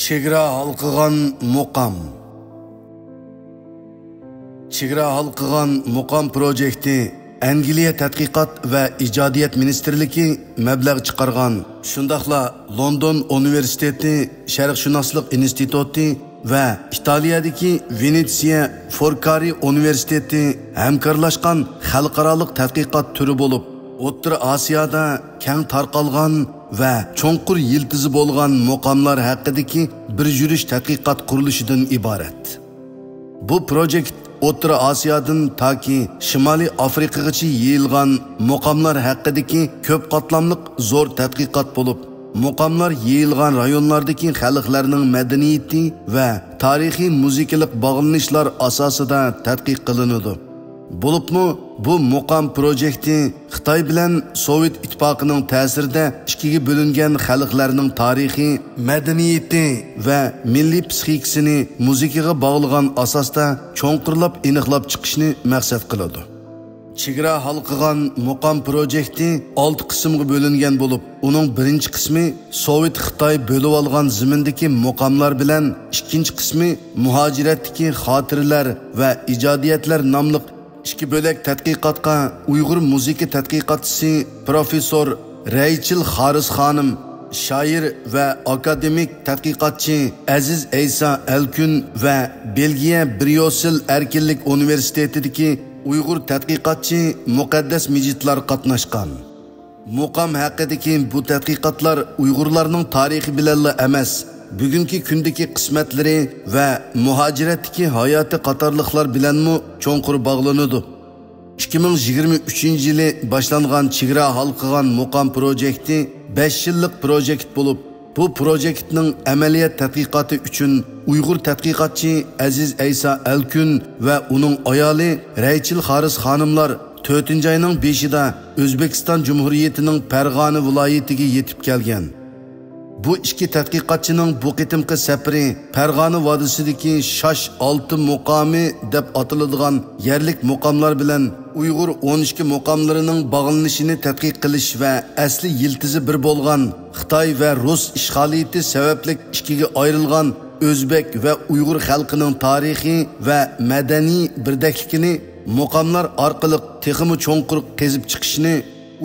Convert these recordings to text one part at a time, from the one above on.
Chegara halqigan muqam. Chegara halqigan muqam projekti Angliya Tadqiqot va ijodiyat ministrligi mablag' chiqargan. Shundaqla London universiteti, Sharqshunoslik instituti va Italiyadagi Venetsiya Forcari universiteti hamkorlashgan xalqaro tadqiqot turi bo'lib, O'rta Osiyoda keng tarqalgan va cho'nqur yiltizi bo'lgan muqamlar haqidagi bir yurish tadqiqot qurilishidan iborat. Bu projekt O'rta Osiyodan toki Shimoliy Afrikagacha yeyilgan muqamlar haqidagi ko'p qatlamli zo'r tadqiqot bo'lib, muqamlar yeyilgan rayonlardagi xalqlarning madaniyati va tarixiy muzikalik bog'lanishlar asosida tadqiq qilinadi. Bo'libmi, bu muqam projekti Xitoy bilan Sovet ittifoqining ta'sirida ikkiga bo'lingan xalqlarning tarixi, madaniyati va milliy psixikasini muzikaga bog'lagan asosda cho'nqirlab aniqlab chiqishni maqsad qiladi. Chegara halqigan muqam projekti 6 qismga bo'lingan bo'lib, uning birinchi qismi Sovet Xitoy bo'lib olgan zimindagi muqamlar bilan, ikkinchi qismi muhojiratdagi xotiralar va ijodiyatlar nomli ikki bo'lak tadqiqotga Uyg'ur muzika tadqiqotchisi professor Raychil Xaris xonim, shoir va akademik tadqiqotchi Aziz Aysa Alkun va Belgiya Bryussel erkinlik universitetidagi Uyg'ur tadqiqotchi Muqaddas Mijitlar qatnashgan. Muqam haqidagi bu tadqiqotlar Uyg'urlarning tarixi bilan emas, bugungi kundagi qismatlari va muhojiratdagi hayoti qatorliqlar bilanmi cho'nqur bog'lanadi. 2023-yili boshlangan Chegara halqigan muqam projekti 5 yillik projekt bo'lib, bu projektning amaliyat tadqiqoti uchun Uyg'ur tadqiqotchi Aziz Aysa Alkun va uning ayoli Raychil Xaris xonimlar 4-oyning 5-ida O'zbekiston Jumhuriyatining Farg'ona viloyatiga yetib kelgan. Bu ikki tadqiqotchining bu qitimqi safari Farg'ona vodisidagi Shosh 6 muqami deb atiladigan yerlik muqamlar bilan Uyg'ur 12 muqamlarining bog'lanishini tadqiq qilish va asli yiltizi bir bo'lgan Xitoy va Rus ishg'oliyati sababli ikkiga ayrilgan O'zbek va Uyg'ur xalqining tarixiy va madaniy birdakligini muqamlar orqali texmi cho'nqur qezib chiqishni,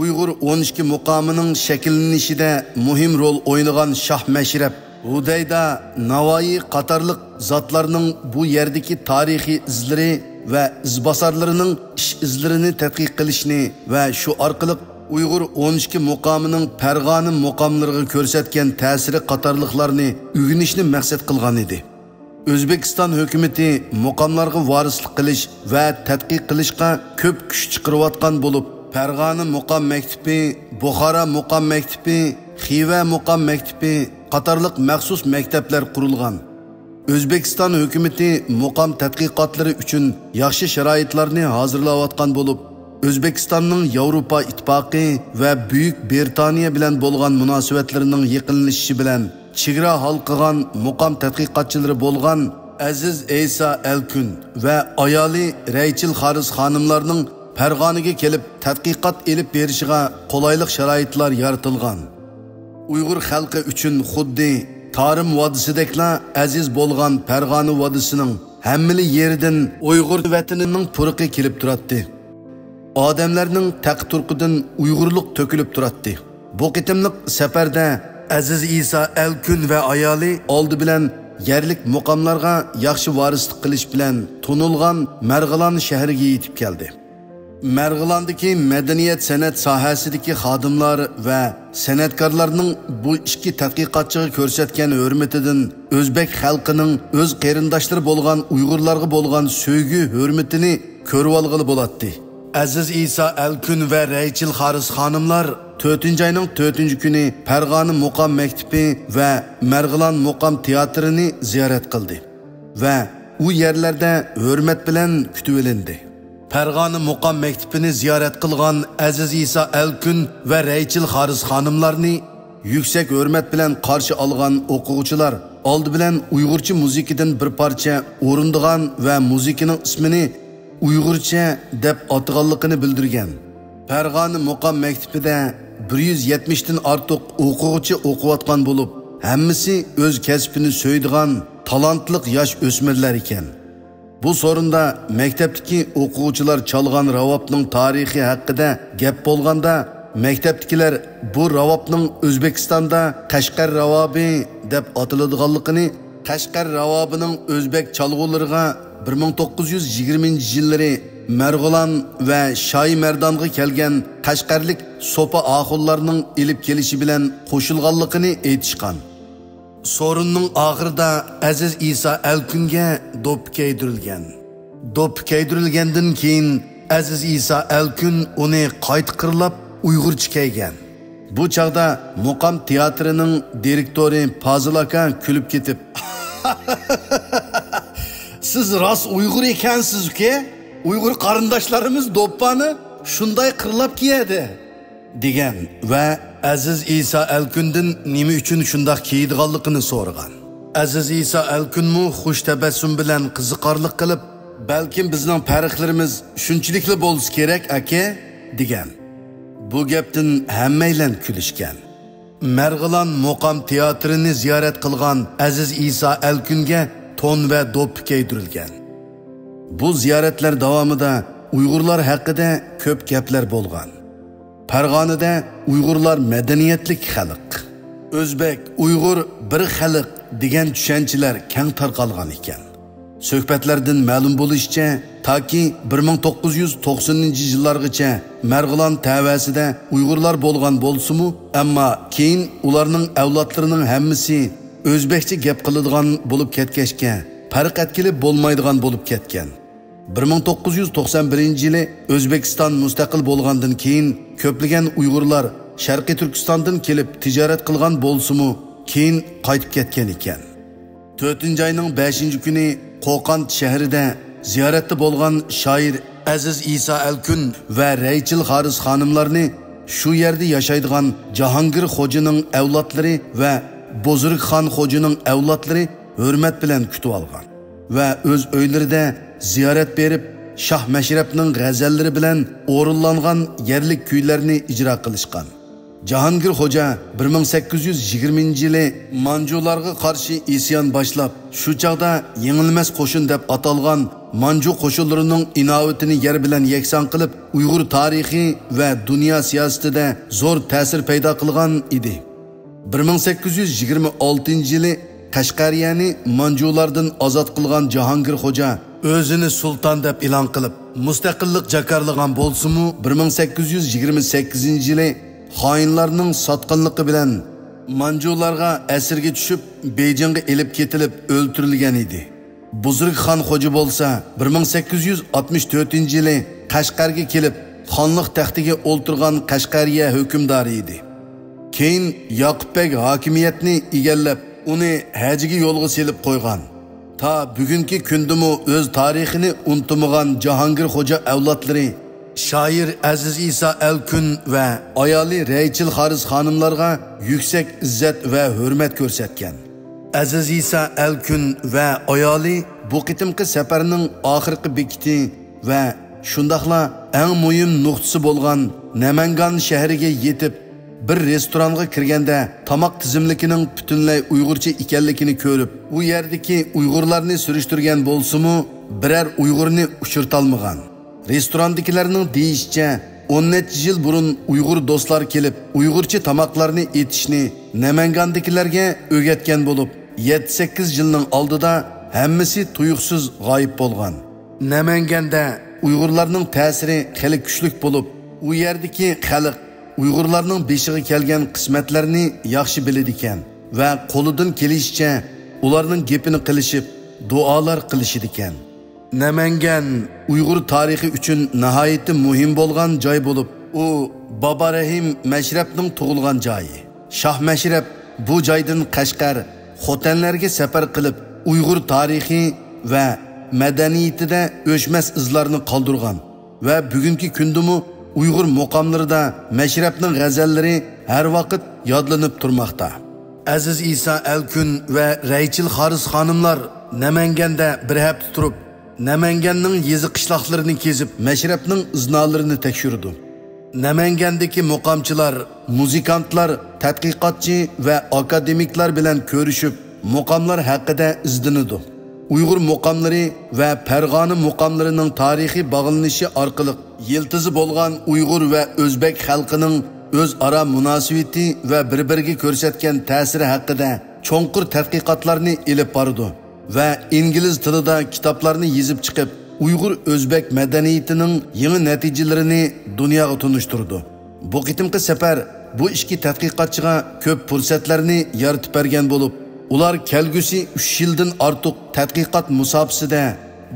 Uyg'ur 12 muqamining shakllanishida muhim rol o'ynagan Shoh Mashrab, Hudayda, Navoiy qatorliq zotlarning bu yerdagi tarixiy izlari va izbosarlarining ish izlarini tadqiq qilishni va shu orqali Uyg'ur 12 muqamining Farg'ona muqamlariga ko'rsatgan ta'siri qatorliqlarni o'rganishni maqsad qilgan edi. O'zbekiston hukumatı muqamlarga varislik qilish va tadqiq qilishga ko'p kuch chiqarayotgan bo'lib, Farg'ona muqam maktabi, Buxoro muqam maktabi, Xiva muqam maktabi qatorliq maxsus maktablar qurilgan. O'zbekiston hukumatı muqam tadqiqotlari uchun yaxshi sharoitlarni hozirlayotgan bo'lib, O'zbekistonning Yevropa ittifoqi va Buyuk Britaniya bilan bo'lgan munosabatlarining yaqinlashishi bilan Chegara halqigan muqam tadqiqotchilari bo'lgan Aziz Aysa Alkun va ayoli Raychil Xaris xonimlarning Farg'onaga kelib tadqiqot elib berishiga qulaylik sharoitlar yaratilgan. Uyg'ur xalqi uchun xuddi Tarim vodisidekla aziz bo'lgan Farg'ona vodisining hammali yeridan Uyg'ur vatanining purqi kelib turadi. Odamlarning taqturqidan Uyg'urlik to'kilib turadi. Bu qitimliq safarda Aziz Aysa Alkun va ayoli oldi bilan yerlik muqamlarga yaxshi varislik qilish bilan tunilgan Marg'ilon shahriga yetib keldi. Marg'ilondagi madaniyat san'at sohasidagi xodimlar va san'atkorlarning bu ikki tadqiqotchiga ko'rsatgan hurmatidan O'zbek xalqining o'z qarindoshlari bo'lgan Uyg'urlarga bo'lgan sevgi hurmatini ko'rib olg'ili bo'ladi. Aziz Aysa Alkun va Raychil Xaris xonimlar 4-oyning 4-kuni Farg'ona muqam maktabi va Marg'ilon muqam teatrini ziyorat qildi va u yerlarda hurmat bilan kutib olindi. Farg'ona muqam maktabini ziyorat qilgan Aziz Aysa Alkun va Raychil Xaris xonimlarni yuksak hurmat bilan qarshi olgan o'quvchilar oldi bilan Uyg'urcha muzikadan bir parcha o'rindigan va muzikaning ismini Uyg'urcha deb atganligini bildirgan. Farg'ona muqam maktabida 170 dan ortiq o'quvchi o'qiyotgan bo'lib, hammasi o'z kasbini so'ydigan talantliq yosh o'smirlar ekan. Bu sorunda maktabdagi o'quvchilar chalgan ravobning tarixi haqida gap bo'lganda, maktabdagilar bu ravobning O'zbekistonda Qashqar ravobi deb atiladiganligini, Qashqar ravobining o'zbek chalg'ulariga 1920-yillari Marg'ilon va Shoy Mardonga kelgan Qashqarlik sopa axullarning ilib kelishi bilan qo'shilganligini aytishgan. Sorunning oxirida Aziz Isa Alkunga do'p kaydirilgan. Do'p kaydirilgandan keyin Aziz Isa Alkun uni qayta qirlab Uyg'urcha kaygan. Bu chaqda Muqam teatrining direktori Fazil aka kulib ketib, "Siz rost Uyg'ur ekansiz uka? Uyg'ur qarindoshlarimiz do'ppani shunday qirlab kiyadi" degan va Aziz Isa Alkundan nima uchun shunday kiydiganligini so'ragan. Aziz Isa Alkunmu xush tabassum bilan qiziqarlik qilib, "Balkim bizning farqlarimiz shunchilikli bo'lsa kerak, aka" degan. Bu gapdan hammaylar kulishgan. Marg'ilon Muqam teatrini ziyorat qilgan Aziz Isa Alkunga to'n va do'p kiydirilgan. Bu ziyoratlar davomida Uyg'urlar haqida ko'p gaplar bo'lgan. Farg'onada Uyg'urlar madaniyatlik xalq, O'zbek, Uyg'ur bir xalq degan tushunchalar keng tarqalgan ekan. Suhbatlardan ma'lum bo'lishicha, toki 1990-yillargacha Marg'ilon tavasida Uyg'urlar bo'lgan bo'lsa-mu, ammo keyin ularning avlodlarining hammasi o'zbekcha gap qiladigan bo'lib ketgachga, farq etkilib bo'lmaydigan bo'lib ketgan. 1991-yili O'zbekiston mustaqil bo'lgandan keyin ko'plagan Uyg'urlar Sharqiy Turkistondan kelib tijorat qilgan bo'lsa-mu, keyin qaytib ketgan ekan. 4-oyning 5-kuni Qo'qon shahrida ziyoratda bo'lgan shoir Aziz Isa Alkun va Raychil Haris xonimlarni shu yerda yashaydigan Jahongir xo'janing avlodlari va Bozorxon xo'janing avlodlari hurmat bilan kutib olgan va o'z uylarida ziyorat berib, Shoh Mashrabning g'azallari bilan o'rinlangan yerlik kuylarni ijro qilishgan. Jahongir xo'ja 1820-yili Manjularga qarshi isyon boshlab, shu chaqda yengilmas qo'shin deb atalgan Manju qo'shinlarining inovatini yer bilan yakson qilib, Uyg'ur tarixi va dunyo siyosatida zo'r ta'sir paydo qilgan edi. 1826-yili Qashqariyani Manjulardan ozod qilgan Jahongir xo'ja o'zini sulton deb e'lon qilib, mustaqillik jakarlagan bo'lsa-mu, 1828-yili xoinlarning sotqinligi bilan Manjularga asirga tushib, Beyjingga elib ketilib o'ldirilgan edi. Buzrukxon xo'ja bo'lsa, 1864-yili Qashqarga kelib, xonlik taxtiga o'ltirgan Qashqariya hukmdori edi. Keyin Yoqubbek hokimiyatni egallab, uni hajiga yo'lga selib qo'ygan. Ta bugungi kundimi o'z tarixini unutmagan Jahongir xo'ja avlodlari shoir Aziz Isa Alkun va ayoli Raychil Haris xonimlarga yuksak izzat va hurmat ko'rsatgan. Aziz Isa Alkun va ayoli bu qitimqi safarning oxirgi bekiti va shundaqla eng muhim nuqtasi bo'lgan Namangan shahriga yetib, bir restoranga kirganda tamoq tizimligining butunlay Uyg'urcha ekanligini ko'rib, u yerdagi Uyg'urlarni surishtirgan bo'lsa-mu, biror Uyg'urni uchirtolmagan. Restorandagilarning deyishicha, 10 yil burun Uyg'ur do'stlar kelib, Uyg'urcha tamoqlarni etishni Namangandagilarga o'rgatgan bo'lib, 7-8 yilning oldida hammasi tuyuqsiz g'oyib bo'lgan. Namanganda Uyg'urlarning ta'siri xeli kuchli bo'lib, u yerdagi xalq Uyg'urlarning beshiga kelgan qismatlarni yaxshi biladi ekan va qo'lidan kelishicha ularning gapini qilishib, duolar qilishidi ekan. Namangan Uyg'ur tarixi uchun nihoyatda muhim bo'lgan joy bo'lib, u Baba Rahim Mashrabning tug'ilgan joyi. Shoh Mashrab bu joydan Qashqar, Xotanlarga safar qilib, Uyg'ur tarixi va madaniyatida o'chmas izlarni qoldirgan va bugungi kundami Uyg'ur muqomlarida Mashrabning g'azallari har vaqt yodlanib turmoqda. Aziz Isa Alkun va Raychil Haris xonimlar Namanganda bir hafta turib, Namanganning yezi qishloqlarini kezib, Mashrabning iznolarini tekshirdi. Namangandagi muqamchilar, muzikantlar, tadqiqotchi va akademiklar bilan ko'rishib, muqamlar haqida izlanadi. Uyg'ur muqamlari va Farg'ona muqamlarining tarixiy bog'lanishi orqali yiltizi bo'lgan Uyg'ur va O'zbek xalqining o'zaro munosabati va bir-biriga ko'rsatgan ta'siri haqida cho'nqur tadqiqotlarni ilib bordi va ingliz tilida kitoblarni yozib chiqib, Uyg'ur O'zbek madaniyatining yangi natijalarini dunyoga tunishtirdi. Bu qitimqi safar bu ikki tadqiqotchiga ko'p fursatlarni yaratib bergan bo'lib, ular kelgusi 3 yildan ortiq tadqiqot musofasida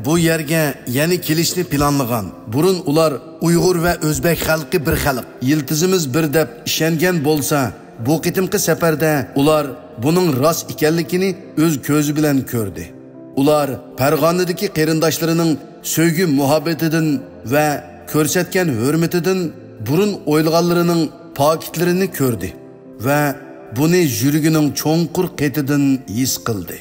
bu yerga yana kelishni planlagan. Burun ular Uyg'ur va O'zbek xalqi bir xalq, yiltizimiz bir deb ishongan bo'lsa, bu qitimqi safarda ular buning rost ekanligini o'z ko'zi bilan ko'rdi. Ular Farg'onadagi qarindoshlarining sevgi muhabbatidan va ko'rsatgan hurmatidan burun o'ylaganlarining pokitlarini ko'rdi va buni yurigining cho'nqur qetidan his qildi.